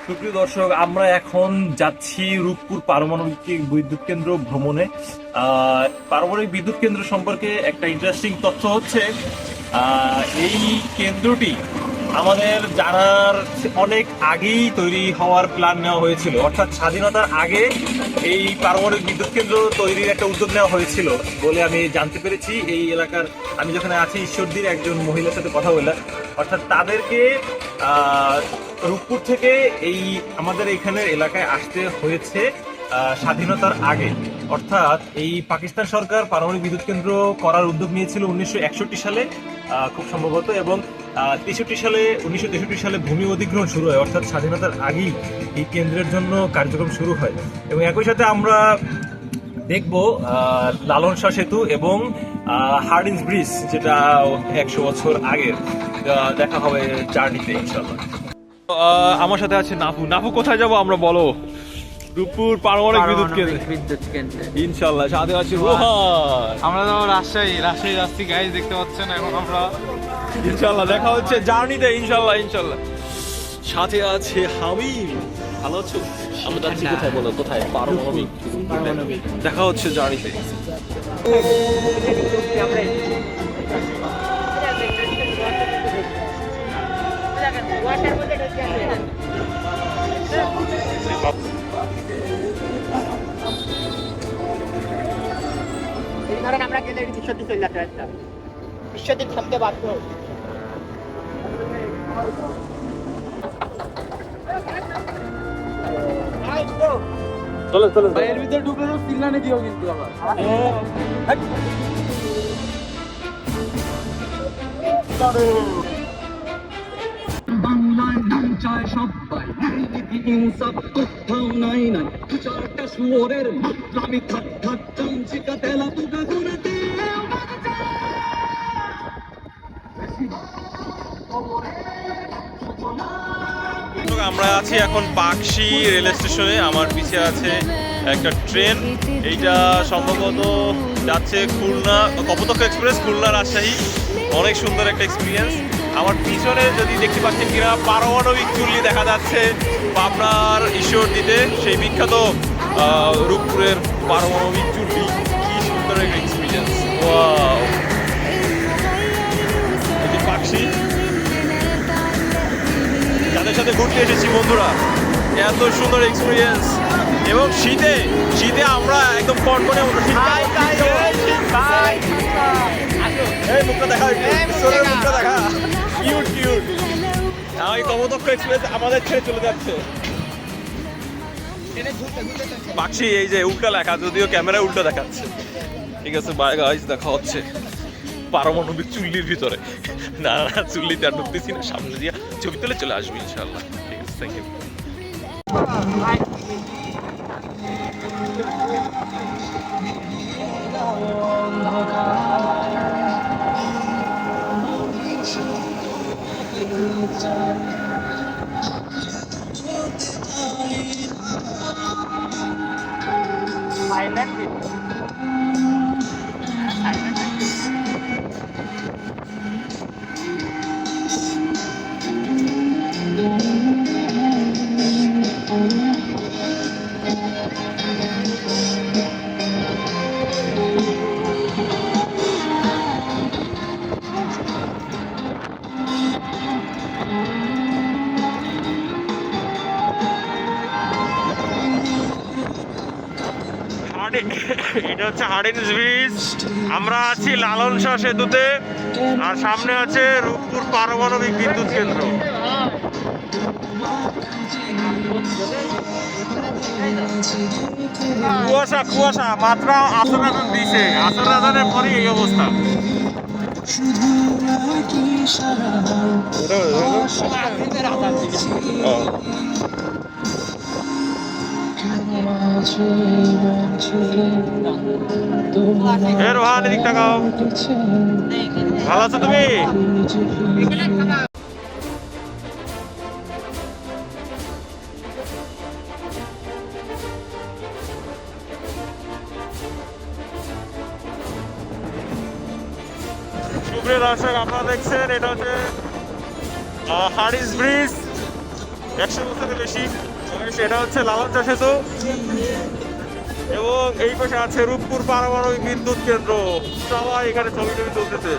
সুপ্রিয় দর্শক, আমরা এখন যাচ্ছি রূপপুর পারমাণবিক বিদ্যুৎ কেন্দ্র ভ্রমণে। পারমাণবিক বিদ্যুৎ কেন্দ্র সম্পর্কে একটা ইন্টারেস্টিং তথ্য হচ্ছে, এই কেন্দ্রটি আমাদের জানার অনেক আগেই তৈরি হওয়ার প্ল্যান নেওয়া হয়েছিল, অর্থাৎ স্বাধীনতার আগে এই পারমাণবিক বিদ্যুৎ কেন্দ্র তৈরির একটা উদ্যোগ নেওয়া হয়েছিল বলে আমি জানতে পেরেছি। এই এলাকার, আমি যেখানে আছি ঈশ্বরদীর একজন মহিলার সাথে কথা বললাম, অর্থাৎ তাদেরকে রূপপুর থেকে এই আমাদের এইখানের এলাকায় আসতে হয়েছে স্বাধীনতার আগে। অর্থাৎ এই পাকিস্তান সরকার পারমাণবিক বিদ্যুৎ কেন্দ্র করার উদ্যোগ নিয়েছিল 1961 সালে খুব সম্ভবত, এবং 1963 সালে ভূমি অধিগ্রহণ শুরু হয়, অর্থাৎ স্বাধীনতার আগেই এই কেন্দ্রের জন্য কার্যক্রম শুরু হয়। এবং একই সাথে আমরা দেখব লালন শাহ সেতু এবং হার্ডিঞ্জ ব্রিজ, যেটা 100 বছর আগের। দেখা হবে জার্নিতে ইনশাল্লাহ। আমার সাথে আছে নাফু। নাফু, কোথায় যাব আমরা বলো? রূপপুর পারমাণবিক বিদ্যুৎ কেন্দ্রে ইনশাল্লাহ। সাথে আছে রোহান। আমরা তো রাজশাহী যাচ্ছি গাইজ, দেখতে পাচ্ছেন। এখন আমরা ইনশাল্লাহ দেখা হচ্ছে জার্নিতে ইনশাল্লাহ। সাথে আছে হামিম। ভালো আছো? আমরা যাচ্ছি কোথায় বলো? কোথায়? পারমাণবিক। দেখা হচ্ছে জার্নিতে। ধরেন আমরা গেলে বিশ্বজিৎ চলে যাচ্ছে, একটা বিশ্বজিৎ থামতে বাধ্য। চলো এর ভিতরে ঢুকলে তো সিগনালে দিও কিন্তু আবার। বাংলায় নাম চায় সবাই, নীতি ইনসাফ কোথাও নাই চারটা শুয়োরের মাত্রামি থাক চামচিকা তেলা পোকা গুনাতে। আমরা আছি এখন পাকশি রেল স্টেশনে। আমার পিছে আছে একটা ট্রেন, এইটা সম্ভবত যাচ্ছে খুলনা, কপোতাক্ষ এক্সপ্রেস, খুলনা রাজশাহী। অনেক সুন্দর একটা এক্সপিরিয়েন্স। আমার পিছনে যদি দেখতে পাচ্ছেন কিনা, পারমাণবিক চুল্লি দেখা যাচ্ছে পাবনার ঈশ্বরদীতে, সেই বিখ্যাত রূপপুরের পারমাণবিক চুল্লি। কি সুন্দর একটা এক্সপিরিয়েন্স! ওয়াও! এই যে পাকশি, যাদের সাথে ঘুরতে এসেছি বন্ধুরা, এত সুন্দর এক্সপিরিয়েন্স। এবং শীতে আমরা একদম কনকনে মুখটা দেখা, মুখটা দেখা, কিউট। এই কপোতাক্ষ এক্সপ্রেস আমাদের ছেড়ে চলে যাচ্ছে। পাকশি, এই যে উল্টা লেখা, যদিও ক্যামেরায় উল্টা দেখাচ্ছে। ঠিক আছে, বাই গাইস, দেখা হচ্ছে পারমাণবিক চুল্লির ভিতরে। না, চুল্লিতে আর ঢুকতেছি না, সামনে দিয়ে ছবি তুলে চলে আসবো ইনশাল্লাহ। ঠিক আছে, থ্যাংক ইউ। এটা হচ্ছে হার্ডিঞ্জ ব্রিজ। আমরা আছি লালন শাহ সেতুতে, আর সামনে আছে রূপপুর পারমাণবিক বিদ্যুৎ কেন্দ্র। কুয়াশা মাত্র আসর আজান দিয়েছে, আসর আজানের পরে এই অবস্থা। রোহান, এদিক তাকাও। ভালো আছো তুমি? সুপ্রিয় দর্শক, আপনারা দেখছেন এটা হচ্ছে হার্ডিঞ্জ ব্রিজ। 100 বছরের বেশি। সেটা হচ্ছে লালন সেতু এবং এই পাশে আছে রূপপুর পারমাণবিক বিদ্যুৎ কেন্দ্র। সবাই এখানে ছবি টবি তুলতেছে।